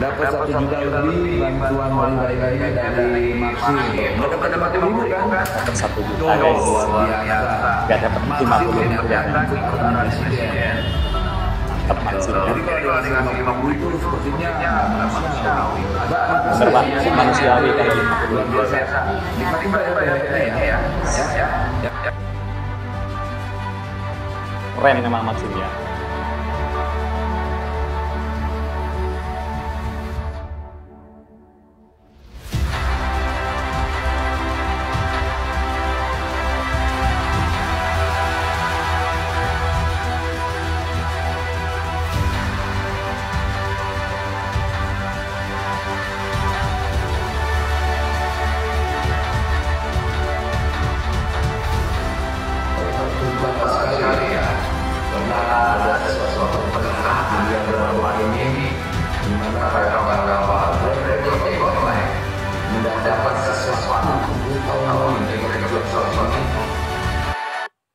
dapat 1 juta lebih bantuan dari Maxim. Dapat 40.000 kan? Dapat 1 juta guys. Luar biasa. Nggak dapat 50.000 ya. Tetap Maxim ya. Jadi kalau dikasih 50 itu sepertinya manusiawi. Bener Pak, manusiawi kalau 50.000. Nikmatin ya. Keren memang Maxim ya.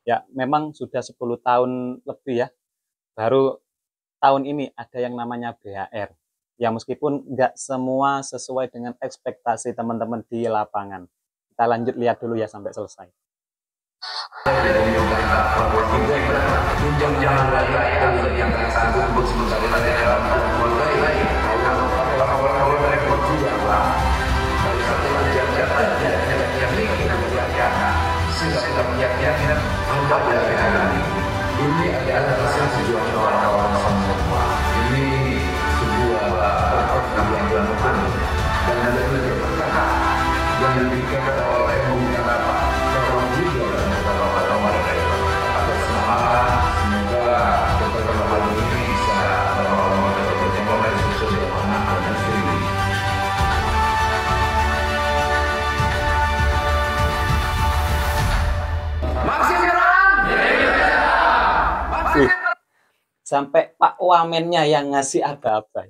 Ya, memang sudah 10 tahun lebih ya. Baru tahun ini ada yang namanya BHR. Ya, meskipun nggak semua sesuai dengan ekspektasi teman-teman di lapangan. Kita lanjut lihat dulu ya sampai selesai. Ini adalah hasil perjuangan orang-orang semua. Ini sebuah perjuangan yang dilakukan dan ada beberapa yang diberikan oleh beberapa orang juga dan beberapa mereka atas semangat. Semoga beberapa hal ini bisa berjalan dengan sesuai dengan anak dan istri. Sampai Pak Wamennya yang ngasih aba-aba.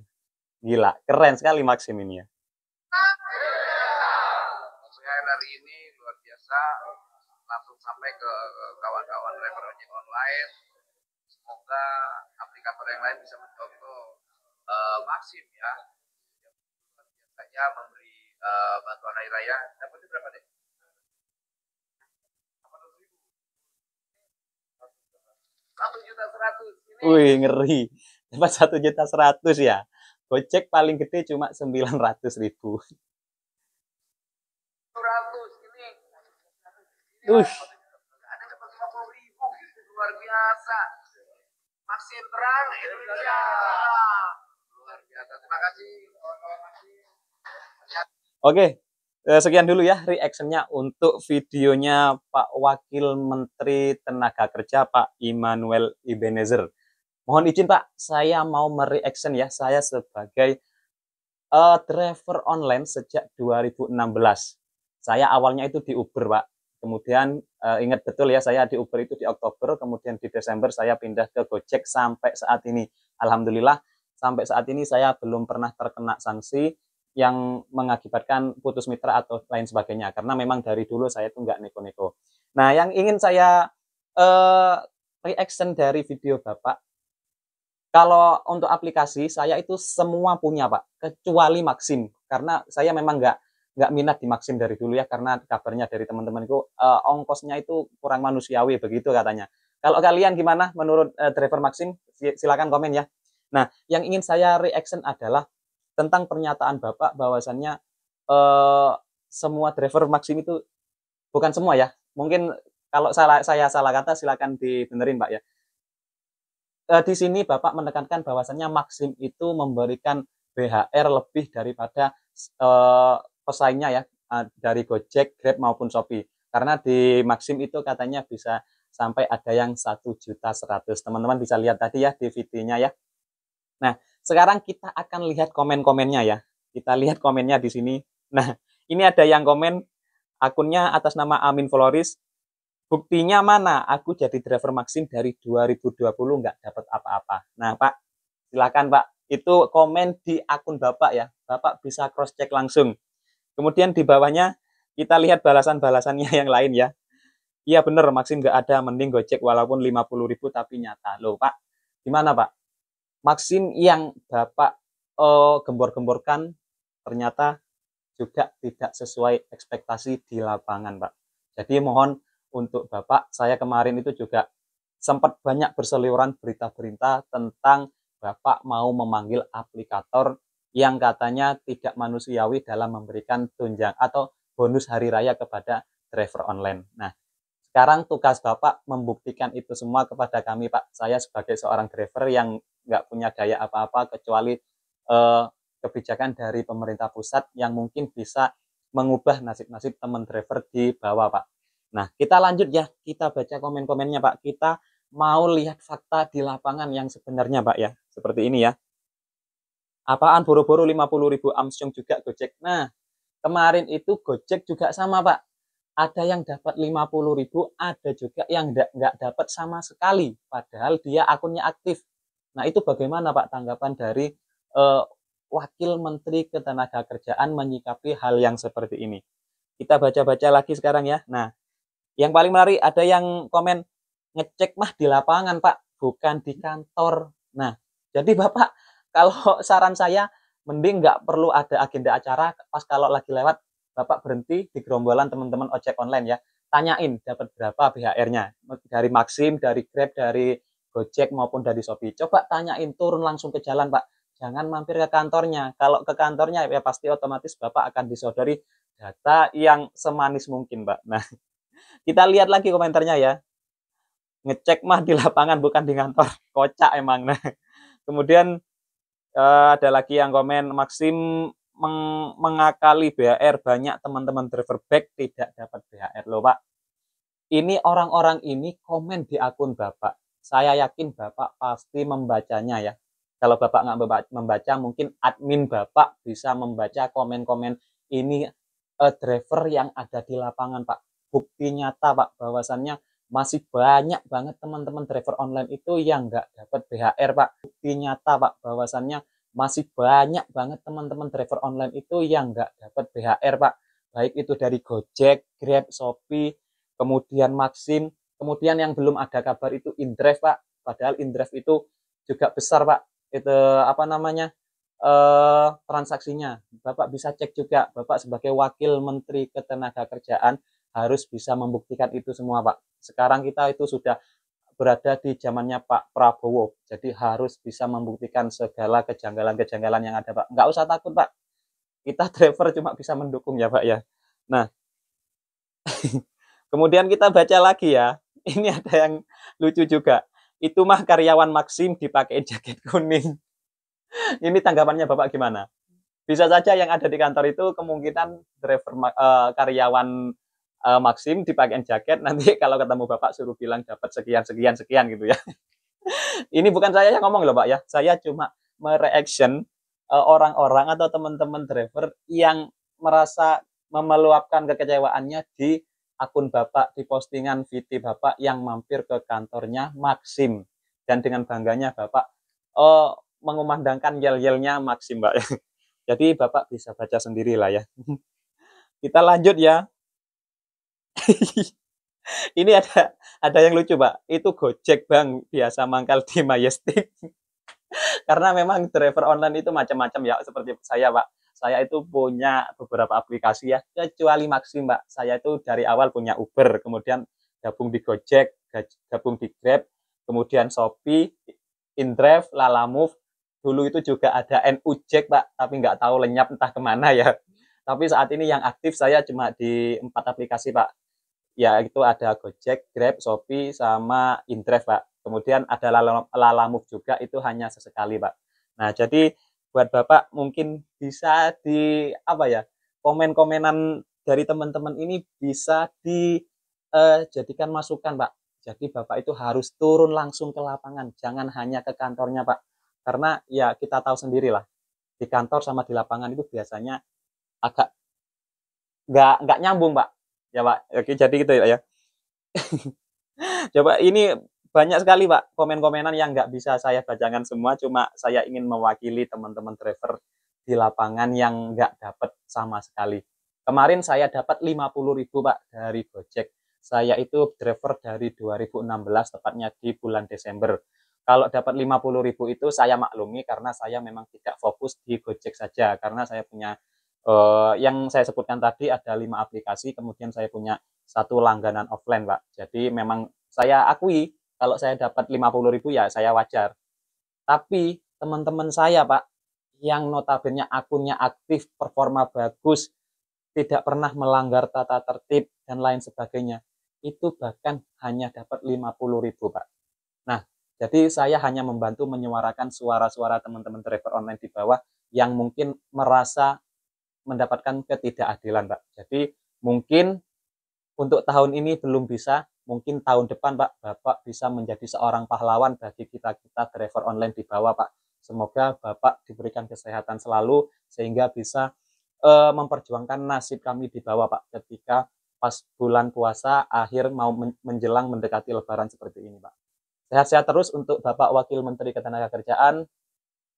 Gila, keren sekali Maxim ini ya. Hari ini luar biasa, langsung sampai ke kawan-kawan driver ojek online. Semoga aplikator yang lain bisa mencontoh Maxim ya. Biasanya memberi bantuan hari raya. Dapatnya berapa deh? 1.100.000. Wih, ngeri. Dapat 1.100.000 ya. Gojek paling gede cuma 900.000. 100 ini. Ada dapat 50.000. Luar biasa. Maxim terang Indonesia. Luar biasa. Terima kasih. Oke, sekian dulu ya reactionnya untuk videonya Pak Wakil Menteri Tenaga Kerja Pak Immanuel Ebenezer. Mohon izin Pak, saya mau mereaction ya. Saya sebagai driver online sejak 2016. Saya awalnya itu di Uber Pak. Kemudian ingat betul ya, saya di Uber itu di Oktober, kemudian di Desember saya pindah ke Gojek sampai saat ini. Alhamdulillah sampai saat ini saya belum pernah terkena sanksi yang mengakibatkan putus mitra atau lain sebagainya, karena memang dari dulu saya itu nggak neko-neko. Nah, yang ingin saya reaction dari video Bapak, kalau untuk aplikasi saya itu semua punya Pak, kecuali Maxim, karena saya memang nggak minat di Maxim dari dulu ya, karena kabarnya dari teman-teman itu ongkosnya itu kurang manusiawi begitu katanya. Kalau kalian gimana menurut driver Maxim? Silakan komen ya. Nah, yang ingin saya reaction adalah tentang pernyataan Bapak bahwasannya semua driver Maxim itu, bukan semua ya, mungkin kalau saya salah kata silakan dibenerin Pak ya. Di sini Bapak menekankan bahwasannya Maxim itu memberikan BHR lebih daripada pesaingnya ya, dari Gojek, Grab maupun Shopee. Karena di Maxim itu katanya bisa sampai ada yang 1.100.000. Teman-teman bisa lihat tadi ya di videonya ya. Nah, sekarang kita akan lihat komen-komennya ya. Kita lihat komennya di sini. Nah, ini ada yang komen akunnya atas nama Amin Floris. Buktinya mana? Aku jadi driver Maxim dari 2020 nggak dapat apa-apa. Nah, Pak, silakan Pak. Itu komen di akun Bapak ya. Bapak bisa cross-check langsung. Kemudian di bawahnya kita lihat balasan-balasannya yang lain ya. Iya bener, Maxim nggak ada, mending Gojek walaupun 50.000 tapi nyata. Loh Pak, gimana Pak? Maxim yang Bapak gembor-gemborkan ternyata juga tidak sesuai ekspektasi di lapangan, Pak. Jadi mohon untuk Bapak, saya kemarin itu juga sempat banyak berseliweran berita-berita tentang Bapak mau memanggil aplikator yang katanya tidak manusiawi dalam memberikan tunjang atau bonus hari raya kepada driver online. Nah, sekarang tugas Bapak membuktikan itu semua kepada kami, Pak. Saya sebagai seorang driver yang nggak punya daya apa-apa kecuali kebijakan dari pemerintah pusat yang mungkin bisa mengubah nasib-nasib teman driver di bawah, Pak. Nah, kita lanjut ya. Kita baca komen-komennya, Pak. Kita mau lihat fakta di lapangan yang sebenarnya, Pak ya. Seperti ini ya. Apaan boro-boro 50.000 Amsyong juga Gojek. Nah, kemarin itu Gojek juga sama, Pak. Ada yang dapat 50.000, ada juga yang nggak dapat sama sekali. Padahal dia akunnya aktif. Nah, itu bagaimana, Pak, tanggapan dari Wakil Menteri Ketenagakerjaan menyikapi hal yang seperti ini? Kita baca-baca lagi sekarang ya. Nah, yang paling menarik ada yang komen, ngecek mah di lapangan, Pak, bukan di kantor. Nah, jadi Bapak, kalau saran saya, mending nggak perlu ada agenda acara, pas kalau lagi lewat, Bapak berhenti di gerombolan teman-teman ojek online ya. Tanyain dapat berapa BHR-nya. Dari Maxim, dari Grab, dari Gojek maupun dari Shopee. Coba tanyain, turun langsung ke jalan, Pak. Jangan mampir ke kantornya. Kalau ke kantornya ya pasti otomatis Bapak akan disodori data yang semanis mungkin, Pak. Nah, kita lihat lagi komentarnya ya. Ngecek mah di lapangan bukan di kantor. Kocak emang. Nah, kemudian ada lagi yang komen, Maxim mengakali BHR, banyak teman-teman driver back tidak dapat BHR loh, Pak. Ini orang-orang ini komen di akun Bapak. Saya yakin Bapak pasti membacanya ya. Kalau Bapak nggak membaca, mungkin admin Bapak bisa membaca komen-komen ini driver yang ada di lapangan, Pak. Bukti nyata, Pak, bahwasannya masih banyak banget teman-teman driver online itu yang nggak dapat BHR, Pak. Bukti nyata, Pak, bahwasannya masih banyak banget teman-teman driver online itu yang nggak dapat BHR, Pak. Baik itu dari Gojek, Grab, Shopee, kemudian Maxim, kemudian yang belum ada kabar itu Indrive, Pak. Padahal Indrive itu juga besar, Pak. Itu apa namanya? Transaksinya. Bapak bisa cek juga. Bapak sebagai Wakil Menteri Ketenagakerjaan harus bisa membuktikan itu semua, Pak. Sekarang kita itu sudah berada di zamannya Pak Prabowo. Jadi harus bisa membuktikan segala kejanggalan-kejanggalan yang ada, Pak. Nggak usah takut, Pak. Kita driver cuma bisa mendukung ya, Pak ya. Nah, kemudian kita baca lagi ya. Ini ada yang lucu juga. Itu mah karyawan Maxim dipakai jaket kuning. Ini tanggapannya Bapak gimana? Bisa saja yang ada di kantor itu kemungkinan driver karyawan Maxim dipakai jaket, nanti kalau ketemu Bapak suruh bilang dapat sekian sekian sekian gitu ya. Ini bukan saya yang ngomong loh, Pak ya. Saya cuma mereaction orang-orang atau teman-teman driver yang merasa meluapkan kekecewaannya di akun Bapak, di postingan VT Bapak yang mampir ke kantornya Maxim. Dan dengan bangganya Bapak mengumandangkan yel-yelnya Maxim, Pak. Jadi Bapak bisa baca sendiri lah ya. Kita lanjut ya. Ini ada yang lucu, Pak. Itu Gojek, Bang, biasa mangkal di Majestic. Karena memang driver online itu macam-macam ya, seperti saya, Pak. Saya itu punya beberapa aplikasi ya, kecuali Maxim, Pak. Saya itu dari awal punya Uber, kemudian gabung di Gojek, gabung di Grab, kemudian Shopee, Indrive, Lalamove. Dulu itu juga ada NUJek, Pak, tapi nggak tahu lenyap entah kemana ya. Tapi saat ini yang aktif saya cuma di 4 aplikasi, Pak. Ya, itu ada Gojek, Grab, Shopee, sama Indrive, Pak. Kemudian ada Lalamove juga, itu hanya sesekali, Pak. Nah, jadi buat Bapak mungkin bisa di apa ya, komen-komenan dari teman-teman ini bisa dijadikan masukan, Pak. Jadi Bapak itu harus turun langsung ke lapangan, jangan hanya ke kantornya, Pak. Karena ya kita tahu sendirilah, di kantor sama di lapangan itu biasanya agak nggak nyambung, Pak. Ya, Pak. Oke, jadi gitu ya. Coba ini banyak sekali, Pak, komen-komenan yang nggak bisa saya bacakan semua, cuma saya ingin mewakili teman-teman driver di lapangan yang nggak dapat sama sekali. Kemarin saya dapat 50.000, Pak, dari Gojek. Saya itu driver dari 2016, tepatnya di bulan Desember. Kalau dapat 50.000 itu saya maklumi karena saya memang tidak fokus di Gojek saja, karena saya punya yang saya sebutkan tadi ada 5 aplikasi, kemudian saya punya satu langganan offline, Pak. Jadi memang saya akui kalau saya dapat 50.000 ya saya wajar. Tapi teman-teman saya, Pak, yang notabene akunnya aktif, performa bagus, tidak pernah melanggar tata tertib dan lain sebagainya, itu bahkan hanya dapat 50.000, Pak. Nah, jadi saya hanya membantu menyuarakan suara-suara teman-teman driver online di bawah yang mungkin merasa mendapatkan ketidakadilan, Pak. Jadi mungkin untuk tahun ini belum bisa, mungkin tahun depan, Pak, Bapak bisa menjadi seorang pahlawan bagi kita-kita driver online di bawah, Pak. Semoga Bapak diberikan kesehatan selalu sehingga bisa memperjuangkan nasib kami di bawah, Pak, ketika pas bulan puasa akhir mau menjelang mendekati lebaran seperti ini, Pak. Sehat-sehat terus untuk Bapak Wakil Menteri Ketenagakerjaan,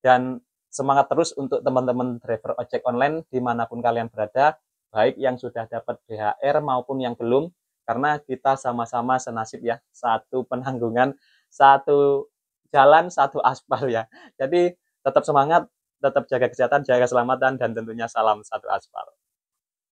dan semangat terus untuk teman-teman driver ojek online dimanapun kalian berada, baik yang sudah dapat BHR maupun yang belum, karena kita sama-sama senasib ya, satu penanggungan, satu jalan, satu aspal ya. Jadi tetap semangat, tetap jaga kesehatan, jaga keselamatan, dan tentunya salam satu aspal.